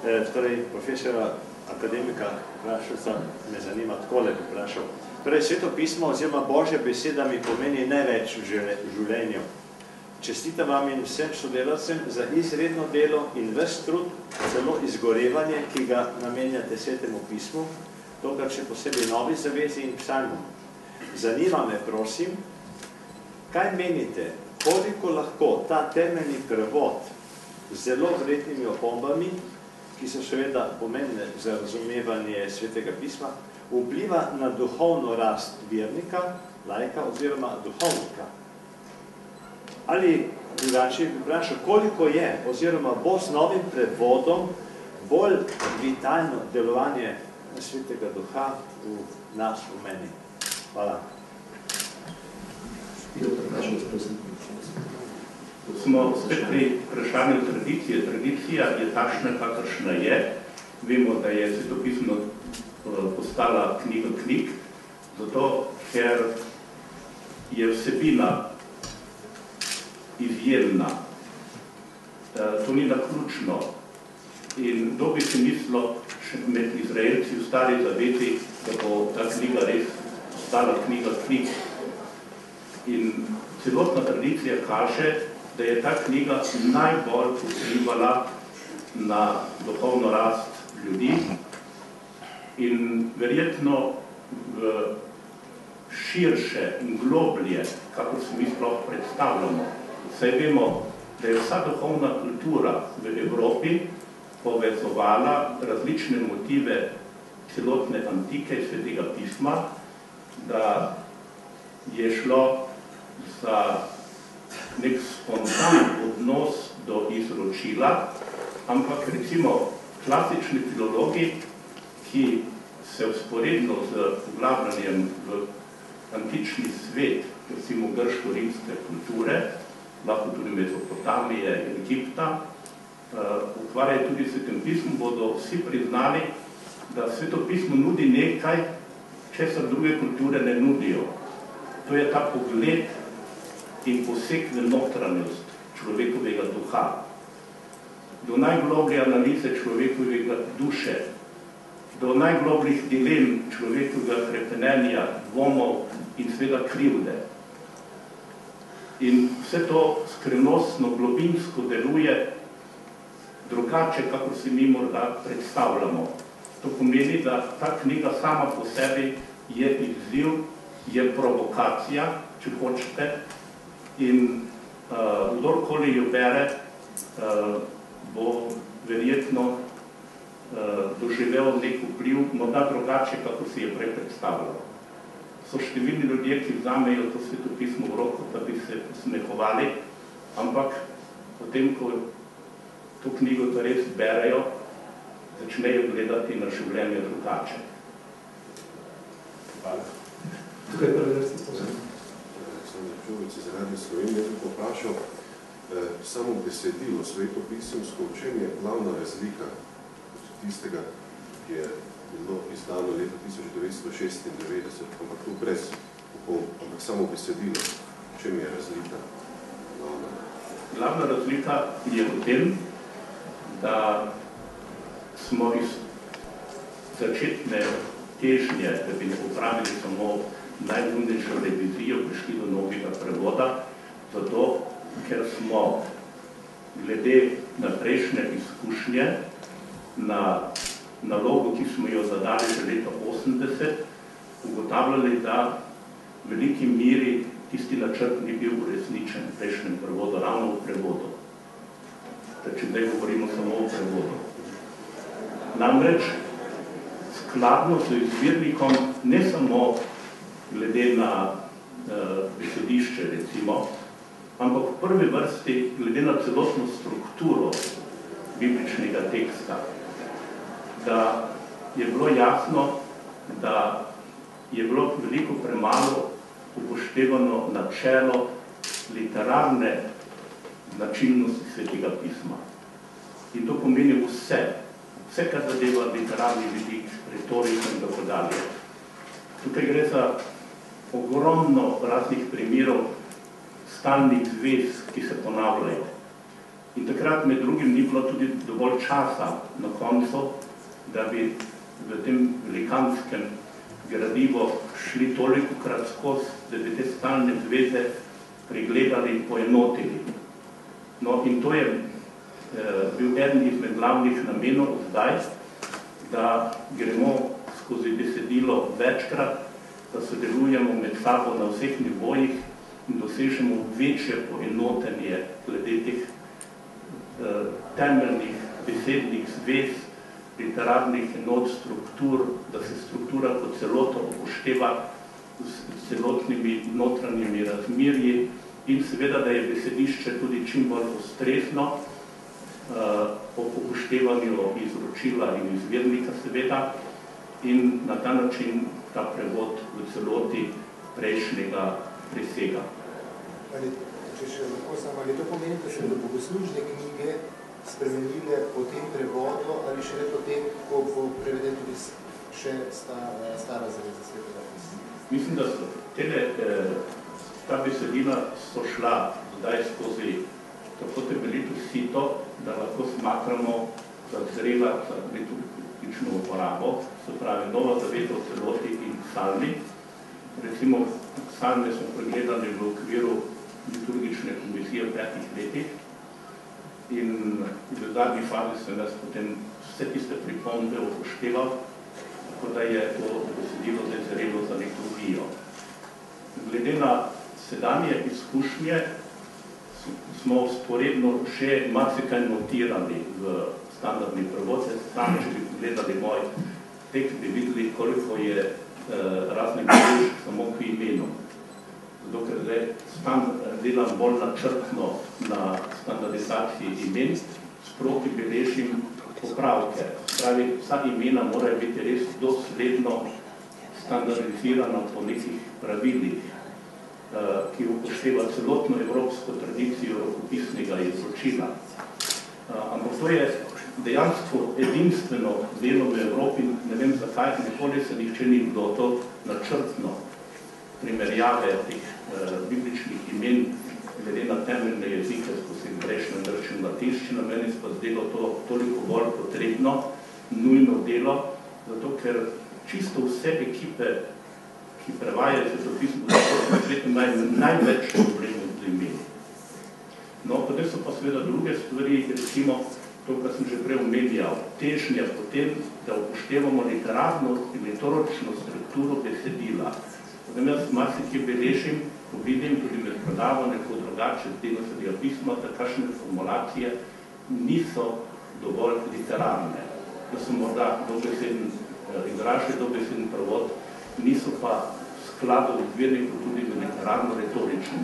Torej, profesora akademika Krašovca me zanima, takole bi vprašal. Torej, Sveto pismo oziroma Božja beseda mi pomeni največ v življenju. Čestitam vam in vsem sodelavcem za izredno delo in ves trud, celo izgorevanje, ki ga namenjate Svetemu pismu, tokrat še posebej Novi zavezi in psalmom. Zanima me, prosim, kaj menite, koliko lahko ta temeljni prevod z zelo vrednimi opombami, ki so seveda pomembne za razumevanje Svetega pisma, vpliva na duhovno rast vernika, laika oziroma duhovnika. Ali drugače bi vprašal, koliko je oziroma bo s novim prevodom bolj vitalno delovanje Svetega duha v nas, v meni. Hvala. Smo spet pri vprašanju tradicije. Tradicija je takšna, kakršna je. Vemo, da je svetopismo postala knjiga knjig, zato ker je vsebina izjemna. To ni naključno. In kdo bi si mislil, še med Izraelci v stari zavezi, da bo ta knjiga res postala knjiga knjig. In celotna tradicija kaže, da je ta knjiga najbolj vplivala na duhovno rast ljudi in verjetno v širše in globlje, kako se mi sploh predstavljamo. Saj vemo, da je vsa duhovna kultura v Evropi povezovala različne motive celotne antike Svetega pisma, da je šlo za nek spontan odnos do izročila, ampak recimo klasični filologi, ki se vzporedno z poglabljanjem v antični svet, recimo grško-rimske kulture, lahko tudi Mezopotamije in Egipta, ukvarjajo tudi s Svetim pismom, bodo vsi priznali, da Sveto pismo nudi nekaj, česar druge kulture ne nudijo. To je ta pogled in poseg v notranjost človekovega duha, do najgloblje analize človekovega duše, do najglobljih dilem človekovega hrepenenja, dvomov in seveda krivde. In vse to skrivnostno, globinsko deluje drugače, kako si mi morda predstavljamo. To pomeni, da ta knjiga sama po sebi je izziv, je provokacija, če hočete, in kdorkoli jo bere, bo verjetno doživel nek vpliv, morda drugače, kako si je prej predstavljal. So številni ljudje, ki vzamejo to svetopismo v roko, da bi se posmehovali, ampak potem, ko to knjigo to res berejo, začnejo gledati na življenje drugače. Hvala. Tukaj prvi vrsti pozem. Čuvici zaradi Slovenije bi poprašal samo besedilo svetopisemsko, v čem je glavna razlika tistega, ki je bilo izdano leta 1996, ampak tu brez popoln, ampak samo besedilo, v čem je razlika glavna? Glavna razlika je v tem, da smo iz začetne težnje, da bi upravili samo najnujnejšo revizijo, prišli do novega prevoda, zato, ker smo glede na prejšnje izkušnje, na nalogo, ki smo jo zadali že leta 80, ugotavljali, da v veliki meri tisti načrt ni bil uresničen v prejšnjem prevodu, ravno v prevodu. Če zdaj govorimo samo o prevodu. Namreč, skladno z izvirnikom, ne samo glede na besedišče, recimo, ampak v prvi vrsti glede na celotno strukturo bibličnega teksta, da je bilo jasno, da je bilo veliko premalo upoštevano načelo literarne značilnosti Svetega pisma. In to pomeni vse, kar zadeva literarni vidik, retoriko in tako dalje. Tukaj gre za ogromno raznih primerov stalnih zvez, ki se ponavljajo. In takrat med drugim ni bilo tudi dovolj časa na koncu, da bi v tem velikanskem gradivu šli tolikokrat skozi, da bi te stalne zveze pregledali in poenotili. No, in to je bil eden izmed glavnih namenov zdaj, da gremo skozi besedilo večkrat, da sodelujemo med sabo na vseh nivojih in dosežemo večje poenotenje glede teh temeljnih besednih zvez, literarnih enot, struktur, da se struktura kot celota upošteva s celotnimi notranjimi razmerji in seveda, da je besedišče tudi čim bolj ustrezno po upoštevanju izročila in izvirnika seveda in na ta način ta prevod v celoti prejšnjega presega. Če še lahko samo, ali to pomeni, da še bogoslužne knjige spremenile po tem prevodu ali še ne po tem, ko bo preveden tudi še stara zaveza svetega pisma? Mislim, da so ta besedila so šla zdaj skozi tako temeljito sito, da lahko smatramo za zrela za liturgično uporabo, se pravi nova zaveza v celoti in psalmi. Recimo, psalme smo pregledali v okviru liturgične komisije v 5 letih in v zadnji fazi sem jaz potem vse tiste pripombe upošteval, tako da je to besedilo zdaj zrelo za liturgijo. Glede na sedanje izkušnje smo vzporedno že marsikaj notirali v standardni prevod. Sami, če bi pogledali moj tekst, bi videli, koliko je raznih bežk samo k imenu. Zato, ker zdaj delam bolj načrtno na standardizaciji imen, sproti beležim popravke. Pravi, vsa imena morajo biti res dosledno standardizirana po nekih pravilih, ki upošteva celotno evropsko tradicijo rokopisnega izročila. Ampak to je dejansko edinstveno delo v Evropi, ne vem zakaj, nikoli se nihče ni bilo to načrtno primerjave teh bibličnih imen glede na temeljne jezike, skozi prejšnjo grščino latinščino, meni se pa zdelo to toliko bolj potrebno, nujno delo, zato ker čisto vse ekipe, ki prevajajo svetopismo na svetu, imajo največ problemov z imeni. No, potem so pa seveda druge stvari, recimo to, kar sem že prej omenjal, težnja potem, da upoštevamo literarno in liturgično strukturo besedila. Potem jaz marsikje beležim, ko vidim tudi med predavanjem, ko drugače zdelo se pisma, da kakšne formulacije niso dovolj literarne, da so morda dobeseden izražen, dobeseden prevod, niso pa v skladu z izvirnikom tudi z literarno-retoričnim